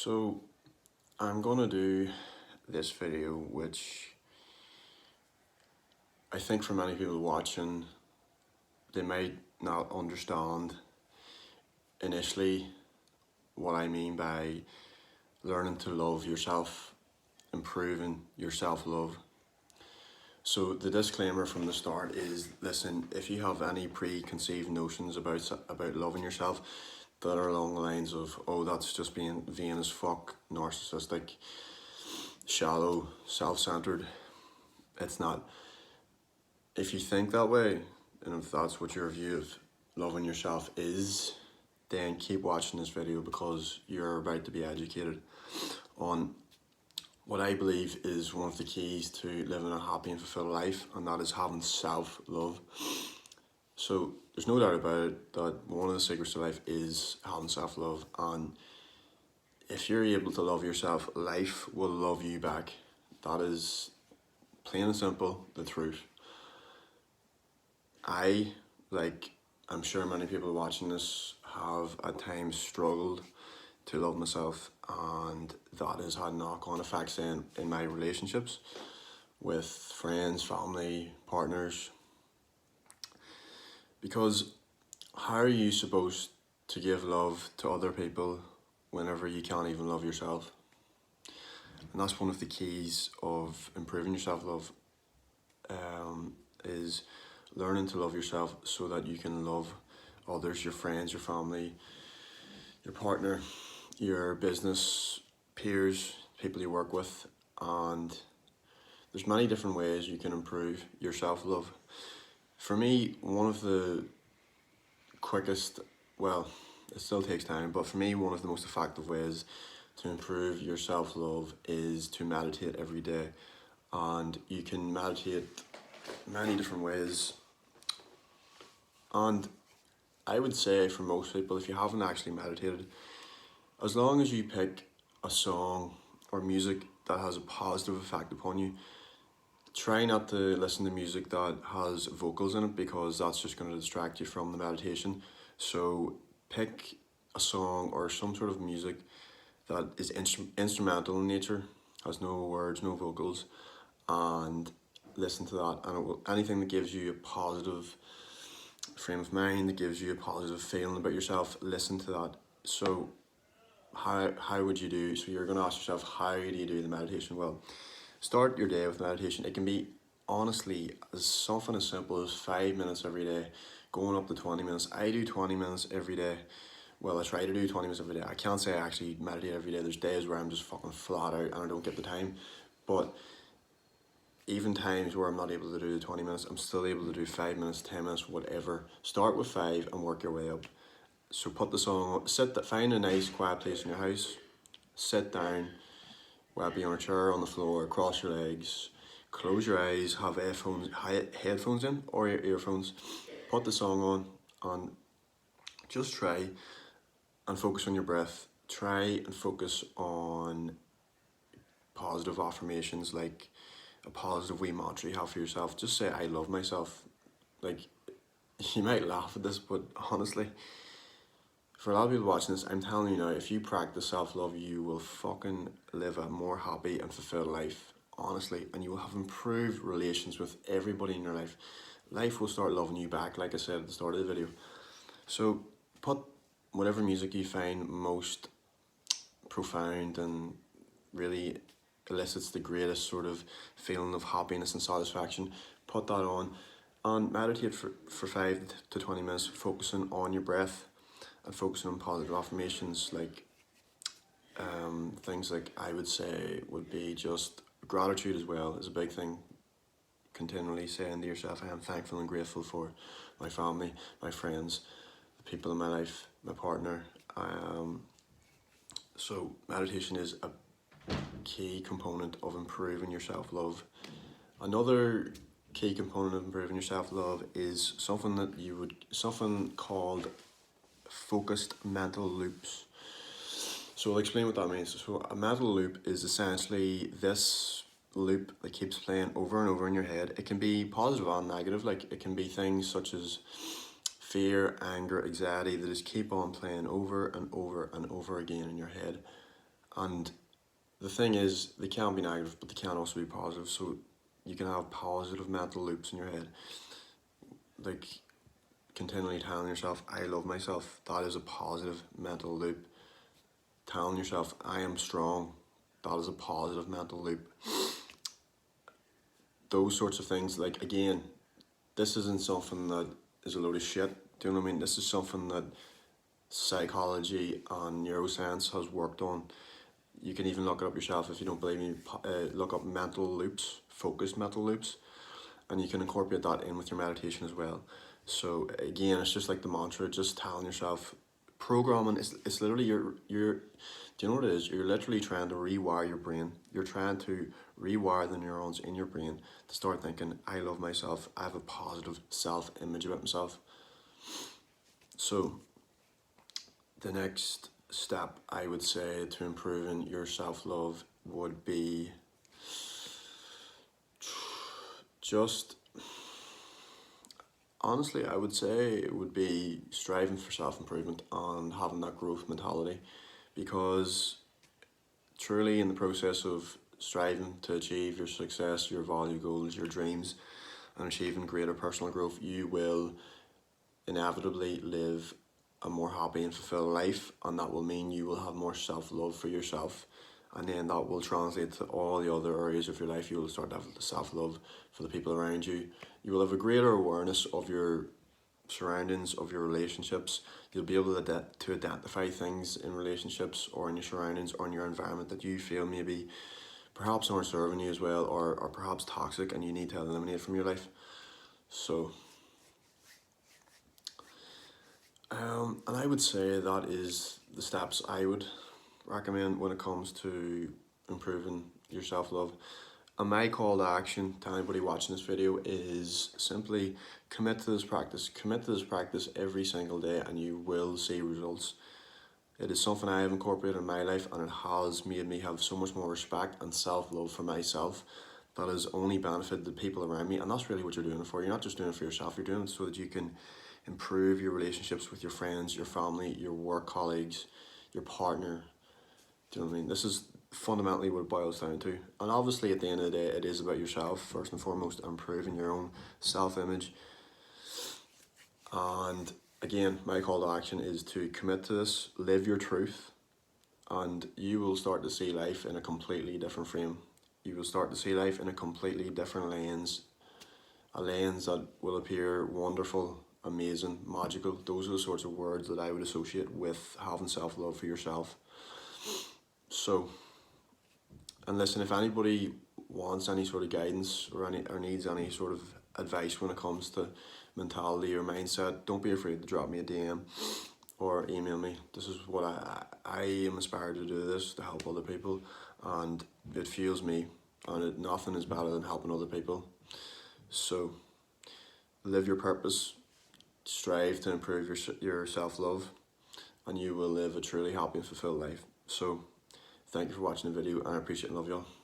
So I'm gonna do this video, which I think for many people watching, they might not understand initially what I mean by learning to love yourself, improving your self-love. So the disclaimer from the start is, listen, if you have any preconceived notions about loving yourself that are along the lines of, oh, that's just being vain as fuck, narcissistic, shallow, self-centered, it's not. If you think that way, and if that's what your view of loving yourself is, then keep watching this video because you're about to be educated on what I believe is one of the keys to living a happy and fulfilled life, and that is having self-love. So there's no doubt about it that one of the secrets to life is having self-love, and if you're able to love yourself, life will love you back. That is plain and simple the truth. I'm sure many people watching this have at times struggled to love myself, and that has had knock-on effects in my relationships with friends, family, partners. Because how are you supposed to give love to other people whenever you can't even love yourself? And that's one of the keys of improving your self-love, is learning to love yourself so that you can love others, your friends, your family, your partner, your business peers, people you work with. And there's many different ways you can improve your self-love. For me, one of the quickest, well, it still takes time, but for me, one of the most effective ways to improve your self-love is to meditate every day. And you can meditate many different ways. And I would say for most people, if you haven't actually meditated, as long as you pick a song or music that has a positive effect upon you, try not to listen to music that has vocals in it, because that's just going to distract you from the meditation. So pick a song or some sort of music that is instrumental in nature, has no words, no vocals, and listen to that. And anything that gives you a positive frame of mind, that gives you a positive feeling about yourself, listen to that. So how would you do? So you're going to ask yourself, how do you do the meditation? Well, start your day with meditation. It can be honestly as something as simple as 5 minutes every day, going up to 20 minutes. I do 20 minutes every day. Well, I try to do 20 minutes every day. I can't say I actually meditate every day. There's days where I'm just fucking flat out and I don't get the time. But even times where I'm not able to do the 20 minutes, I'm still able to do 5 minutes, 10 minutes, whatever. Start with 5 and work your way up. So put the song on, find a nice quiet place in your house, sit down, whether it be on a chair, on the floor, cross your legs, close your eyes, have headphones in or your earphones, put the song on, and just try and focus on your breath. Try and focus on positive affirmations, like a positive wee mantra you have for yourself. Just say, I love myself. Like, you might laugh at this, but honestly, for a lot of people watching this, I'm telling you now, if you practice self-love, you will fucking live a more happy and fulfilled life, honestly, and you will have improved relations with everybody in your life. Life will start loving you back, like I said at the start of the video. So put whatever music you find most profound and really elicits the greatest sort of feeling of happiness and satisfaction, put that on and meditate for 5 to 20 minutes, focusing on your breath and focusing on positive affirmations, like things like I would say would be just gratitude as well is a big thing. Continually saying to yourself, I am thankful and grateful for my family, my friends, the people in my life, my partner. So meditation is a key component of improving your self-love. Another key component of improving your self-love is something called focused mental loops. So I'll explain what that means. So a mental loop is essentially this loop that keeps playing over and over in your head. It can be positive and negative, like it can be things such as fear, anger, anxiety that just keep on playing over and over and over again in your head. And the thing is, they can be negative, but they can also be positive. So you can have positive mental loops in your head, like continually telling yourself, I love myself. That is a positive mental loop. Telling yourself, I am strong. That is a positive mental loop. Those sorts of things, like, again, this isn't something that is a load of shit. Do you know what I mean? This is something that psychology and neuroscience has worked on. You can even look it up yourself if you don't believe me. Look up mental loops, focused mental loops, and you can incorporate that in with your meditation as well. So again, it's just like the mantra, just telling yourself, programming. It's literally do you know what it is? You're literally trying to rewire your brain. You're trying to rewire the neurons in your brain to start thinking, I love myself. I have a positive self-image about myself. So the next step, I would say, to improving your self-love would be just, honestly, I would say it would be striving for self-improvement and having that growth mentality, because truly in the process of striving to achieve your success, your value goals, your dreams, and achieving greater personal growth, you will inevitably live a more happy and fulfilled life, and that will mean you will have more self-love for yourself, and then that will translate to all the other areas of your life. You will start to have self-love for the people around you. You will have a greater awareness of your surroundings, of your relationships. You'll be able to identify things in relationships or in your surroundings or in your environment that you feel maybe perhaps aren't serving you as well, or perhaps toxic, and you need to eliminate from your life. So and I would say that is the steps I would recommend when it comes to improving your self-love. And my call to action to anybody watching this video is simply commit to this practice. Commit to this practice every single day and you will see results. It is something I have incorporated in my life, and it has made me have so much more respect and self-love for myself that has only benefited the people around me. And that's really what you're doing it for. You're not just doing it for yourself, you're doing it so that you can improve your relationships with your friends, your family, your work colleagues, your partner. Do you know what I mean? This is fundamentally what it boils down to. And obviously at the end of the day, it is about yourself first and foremost, improving your own self-image. And again, my call to action is to commit to this, live your truth, and you will start to see life in a completely different frame. You will start to see life in a completely different lens, a lens that will appear wonderful, amazing, magical. Those are the sorts of words that I would associate with having self-love for yourself. So, and listen, if anybody wants any sort of guidance or needs any sort of advice when it comes to mentality or mindset, don't be afraid to drop me a DM or email me. This is what I am inspired to do this, to help other people, and it fuels me, and nothing is better than helping other people. So live your purpose, strive to improve your self-love, and you will live a truly happy and fulfilled life. So thank you for watching the video, and I appreciate and love you all.